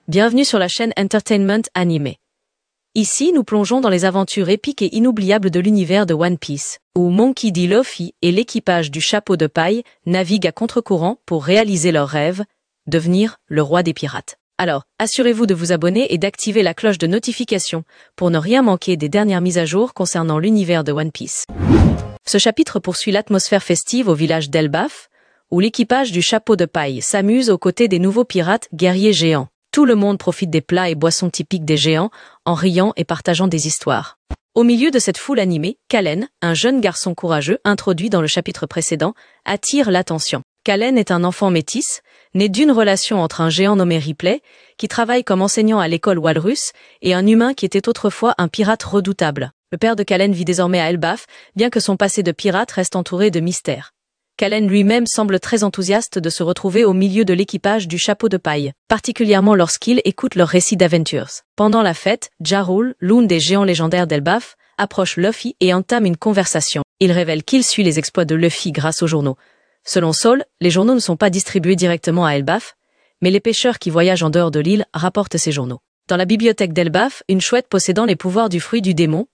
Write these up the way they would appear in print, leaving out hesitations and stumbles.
Bienvenue sur la chaîne Entertainment Animé. Ici, nous plongeons dans les aventures épiques et inoubliables de l'univers de One Piece, où Monkey D. Luffy et l'équipage du chapeau de paille naviguent à contre-courant pour réaliser leur rêve, devenir le roi des pirates. Alors, assurez-vous de vous abonner et d'activer la cloche de notification pour ne rien manquer des dernières mises à jour concernant l'univers de One Piece. Ce chapitre poursuit l'atmosphère festive au village d'Elbaf, où l'équipage du chapeau de paille s'amuse aux côtés des nouveaux pirates guerriers géants. Tout le monde profite des plats et boissons typiques des géants, en riant et partageant des histoires. Au milieu de cette foule animée, Kalen, un jeune garçon courageux introduit dans le chapitre précédent, attire l'attention. Kalen est un enfant métis, né d'une relation entre un géant nommé Ripley, qui travaille comme enseignant à l'école Walrus, et un humain qui était autrefois un pirate redoutable. Le père de Kalen vit désormais à Elbaf, bien que son passé de pirate reste entouré de mystères. Kalen lui-même semble très enthousiaste de se retrouver au milieu de l'équipage du chapeau de paille, particulièrement lorsqu'il écoute leur récit d'aventures. Pendant la fête, Ja Rule, l'un des géants légendaires d'Elbaf, approche Luffy et entame une conversation. Il révèle qu'il suit les exploits de Luffy grâce aux journaux. Selon Saul, les journaux ne sont pas distribués directement à Elbaf, mais les pêcheurs qui voyagent en dehors de l'île rapportent ces journaux. Dans la bibliothèque d'Elbaf, une chouette possédant les pouvoirs du fruit du démon,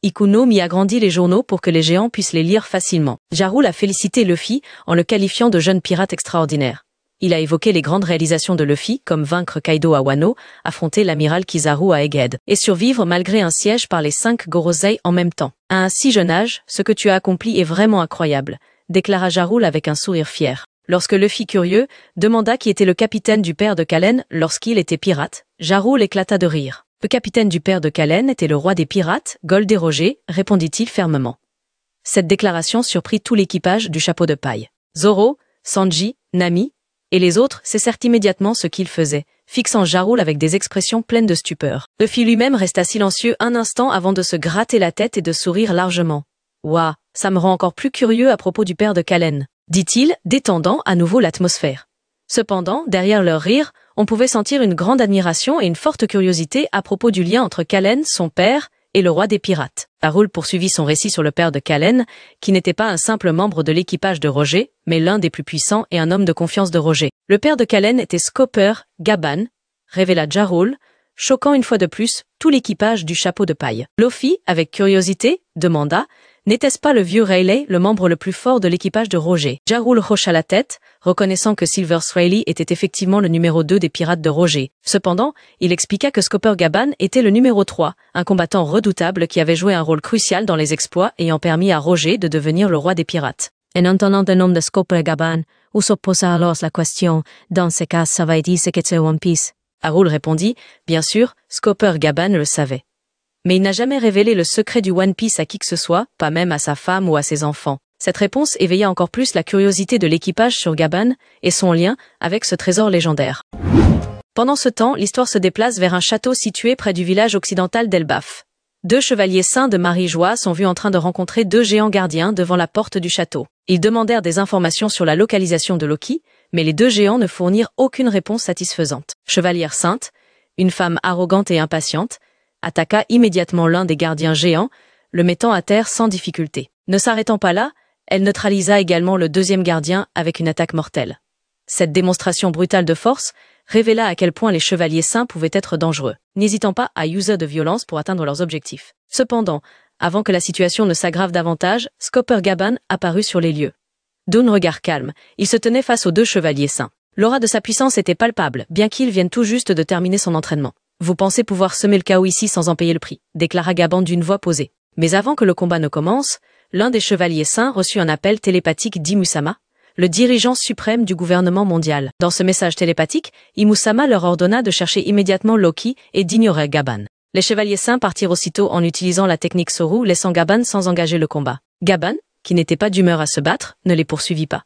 Ikuno m'y agrandit les journaux pour que les géants puissent les lire facilement. Ja Rule a félicité Luffy en le qualifiant de jeune pirate extraordinaire. Il a évoqué les grandes réalisations de Luffy, comme vaincre Kaido à Wano, affronter l'amiral Kizaru à Egghead, et survivre malgré un siège par les 5 Gorosei en même temps. À un si jeune âge, ce que tu as accompli est vraiment incroyable, déclara Ja Rule avec un sourire fier. Lorsque Luffy, curieux, demanda qui était le capitaine du père de Kalen lorsqu'il était pirate, Ja Rule éclata de rire. Le capitaine du père de Kalen était le roi des pirates, Gol des Rochers, répondit-il fermement. Cette déclaration surprit tout l'équipage du chapeau de paille. Zoro, Sanji, Nami et les autres cessèrent immédiatement ce qu'ils faisaient, fixant Ja Rule avec des expressions pleines de stupeur. Luffy lui-même resta silencieux un instant avant de se gratter la tête et de sourire largement. « Ouah, ça me rend encore plus curieux à propos du père de Kalen », dit-il, détendant à nouveau l'atmosphère. Cependant, derrière leur rire, on pouvait sentir une grande admiration et une forte curiosité à propos du lien entre Kalen, son père, et le roi des pirates. Ja Rule poursuivit son récit sur le père de Kalen, qui n'était pas un simple membre de l'équipage de Roger, mais l'un des plus puissants et un homme de confiance de Roger. Le père de Kalen était Scopper Gaban, révéla Ja Rule, choquant une fois de plus tout l'équipage du chapeau de paille. Luffy, avec curiosité, demanda « N'était-ce pas le vieux Rayleigh, le membre le plus fort de l'équipage de Roger ?» Ja Rule hocha la tête, reconnaissant que Silver Rayleigh était effectivement le numéro 2 des pirates de Roger. Cependant, il expliqua que Scopper Gaban était le numéro 3, un combattant redoutable qui avait joué un rôle crucial dans les exploits ayant permis à Roger de devenir le roi des pirates. En entendant le nom de Scopper Gaban, Usopp posa alors la question « Dans ce cas, ça va dire ce qu'est One Piece ?» Ja Rule répondit « Bien sûr, Scopper Gaban le savait. » Mais il n'a jamais révélé le secret du One Piece à qui que ce soit, pas même à sa femme ou à ses enfants. Cette réponse éveilla encore plus la curiosité de l'équipage sur Gaban et son lien avec ce trésor légendaire. Pendant ce temps, l'histoire se déplace vers un château situé près du village occidental d'Elbaf. 2 chevaliers saints de Marie-Joie sont vus en train de rencontrer 2 géants gardiens devant la porte du château. Ils demandèrent des informations sur la localisation de Loki, mais les 2 géants ne fournirent aucune réponse satisfaisante. Chevalière sainte, une femme arrogante et impatiente, attaqua immédiatement l'un des gardiens géants, le mettant à terre sans difficulté. Ne s'arrêtant pas là, elle neutralisa également le 2e gardien avec une attaque mortelle. Cette démonstration brutale de force révéla à quel point les chevaliers saints pouvaient être dangereux, n'hésitant pas à user de violence pour atteindre leurs objectifs. Cependant, avant que la situation ne s'aggrave davantage, Scopper Gaban apparut sur les lieux. D'un regard calme, il se tenait face aux 2 chevaliers saints. L'aura de sa puissance était palpable, bien qu'il vienne tout juste de terminer son entraînement. « Vous pensez pouvoir semer le chaos ici sans en payer le prix », déclara Gaban d'une voix posée. Mais avant que le combat ne commence, l'un des chevaliers saints reçut un appel télépathique d'Imusama, le dirigeant suprême du gouvernement mondial. Dans ce message télépathique, Imusama leur ordonna de chercher immédiatement Loki et d'ignorer Gaban. Les chevaliers saints partirent aussitôt en utilisant la technique Soru, laissant Gaban sans engager le combat. Gaban, qui n'était pas d'humeur à se battre, ne les poursuivit pas.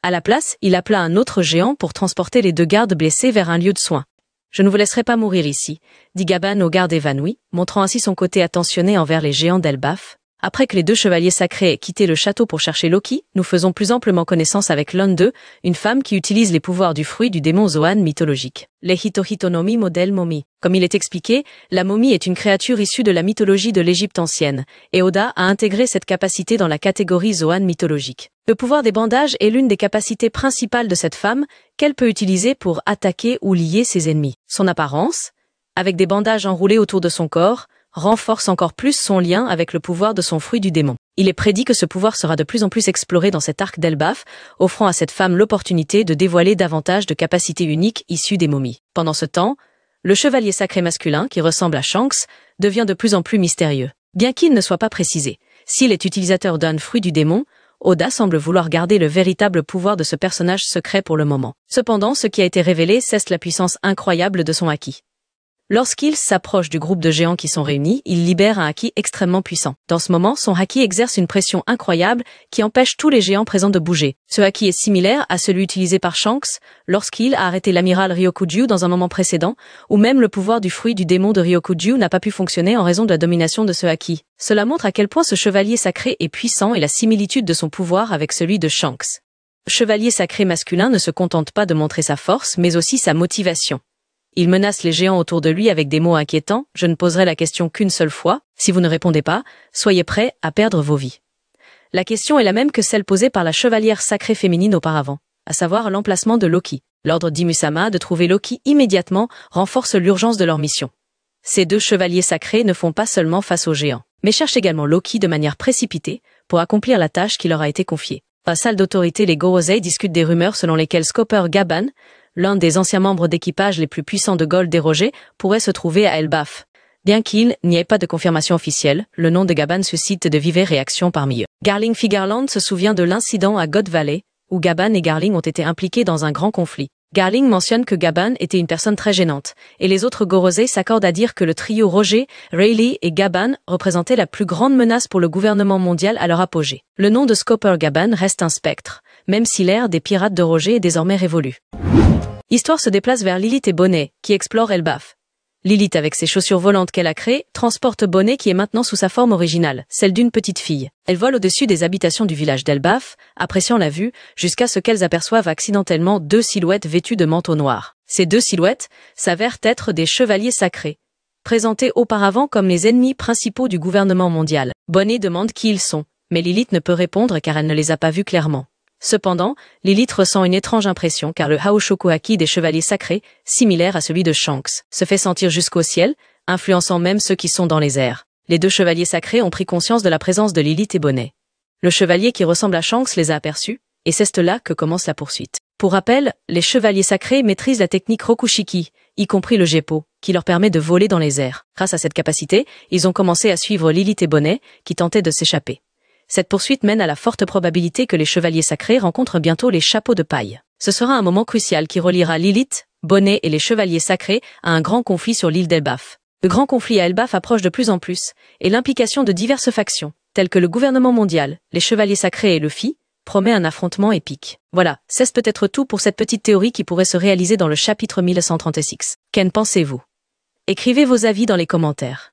À la place, il appela un autre géant pour transporter les 2 gardes blessés vers un lieu de soins. « Je ne vous laisserai pas mourir ici », dit Gaban aux gardes évanouis, montrant ainsi son côté attentionné envers les géants d'Elbaf. Après que les deux chevaliers sacrés aient quitté le château pour chercher Loki, nous faisons plus amplement connaissance avec l'un d'eux, une femme qui utilise les pouvoirs du fruit du démon Zoan mythologique. Les Hitohitonomi modèle momie. Comme il est expliqué, la momie est une créature issue de la mythologie de l'Égypte ancienne, et Oda a intégré cette capacité dans la catégorie Zoan mythologique. Le pouvoir des bandages est l'une des capacités principales de cette femme, qu'elle peut utiliser pour attaquer ou lier ses ennemis. Son apparence, avec des bandages enroulés autour de son corps, renforce encore plus son lien avec le pouvoir de son fruit du démon. Il est prédit que ce pouvoir sera de plus en plus exploré dans cet arc d'Elbaf, offrant à cette femme l'opportunité de dévoiler davantage de capacités uniques issues des momies. Pendant ce temps, le chevalier sacré masculin, qui ressemble à Shanks, devient de plus en plus mystérieux. Bien qu'il ne soit pas précisé, s'il est utilisateur d'un fruit du démon, Oda semble vouloir garder le véritable pouvoir de ce personnage secret pour le moment. Cependant, ce qui a été révélé cesse la puissance incroyable de son haki. Lorsqu'il s'approche du groupe de géants qui sont réunis, il libère un haki extrêmement puissant. Dans ce moment, son haki exerce une pression incroyable qui empêche tous les géants présents de bouger. Ce haki est similaire à celui utilisé par Shanks lorsqu'il a arrêté l'amiral Ryokuju dans un moment précédent, où même le pouvoir du fruit du démon de Ryokuju n'a pas pu fonctionner en raison de la domination de ce haki. Cela montre à quel point ce chevalier sacré est puissant et la similitude de son pouvoir avec celui de Shanks. Le chevalier sacré masculin ne se contente pas de montrer sa force, mais aussi sa motivation. Il menace les géants autour de lui avec des mots inquiétants. Je ne poserai la question qu'une seule fois. Si vous ne répondez pas, soyez prêts à perdre vos vies. La question est la même que celle posée par la chevalière sacrée féminine auparavant, à savoir l'emplacement de Loki. L'ordre d'Imusama de trouver Loki immédiatement renforce l'urgence de leur mission. Ces deux chevaliers sacrés ne font pas seulement face aux géants, mais cherchent également Loki de manière précipitée pour accomplir la tâche qui leur a été confiée. Dans la salle d'autorité, les Gorosei discutent des rumeurs selon lesquelles Scopper Gaban, l'un des anciens membres d'équipage les plus puissants de Gold dérogé, pourrait se trouver à Elbaf. Bien qu'il n'y ait pas de confirmation officielle, le nom de Gaban suscite de vives réactions parmi eux. Garling Figarland se souvient de l'incident à God Valley, où Gaban et Garling ont été impliqués dans un grand conflit. Garling mentionne que Gaban était une personne très gênante, et les autres Gorosei s'accordent à dire que le trio Roger, Rayleigh et Gaban représentait la plus grande menace pour le gouvernement mondial à leur apogée. Le nom de Scopper Gaban reste un spectre, même si l'ère des pirates de Roger est désormais révolue. Histoire se déplace vers Lilith et Bonnet, qui explorent Elbaf. Lilith, avec ses chaussures volantes qu'elle a créées, transporte Bonnet qui est maintenant sous sa forme originale, celle d'une petite fille. Elle vole au-dessus des habitations du village d'Elbaf, appréciant la vue, jusqu'à ce qu'elles aperçoivent accidentellement deux silhouettes vêtues de manteaux noirs. Ces deux silhouettes s'avèrent être des chevaliers sacrés, présentés auparavant comme les ennemis principaux du gouvernement mondial. Bonnet demande qui ils sont, mais Lilith ne peut répondre car elle ne les a pas vus clairement. Cependant, Lilith ressent une étrange impression car le Haoshoku Haki des chevaliers sacrés, similaire à celui de Shanks, se fait sentir jusqu'au ciel, influençant même ceux qui sont dans les airs. Les deux chevaliers sacrés ont pris conscience de la présence de Lilith et Bonnet. Le chevalier qui ressemble à Shanks les a aperçus, et c'est là que commence la poursuite. Pour rappel, les chevaliers sacrés maîtrisent la technique Rokushiki, y compris le Geppo, qui leur permet de voler dans les airs. Grâce à cette capacité, ils ont commencé à suivre Lilith et Bonnet, qui tentaient de s'échapper. Cette poursuite mène à la forte probabilité que les chevaliers sacrés rencontrent bientôt les chapeaux de paille. Ce sera un moment crucial qui reliera Lilith, Bonnet et les chevaliers sacrés à un grand conflit sur l'île d'Elbaf. Le grand conflit à Elbaf approche de plus en plus, et l'implication de diverses factions, telles que le gouvernement mondial, les chevaliers sacrés et Luffy, promet un affrontement épique. Voilà, c'est peut-être tout pour cette petite théorie qui pourrait se réaliser dans le chapitre 1136. Qu'en pensez-vous? Écrivez vos avis dans les commentaires.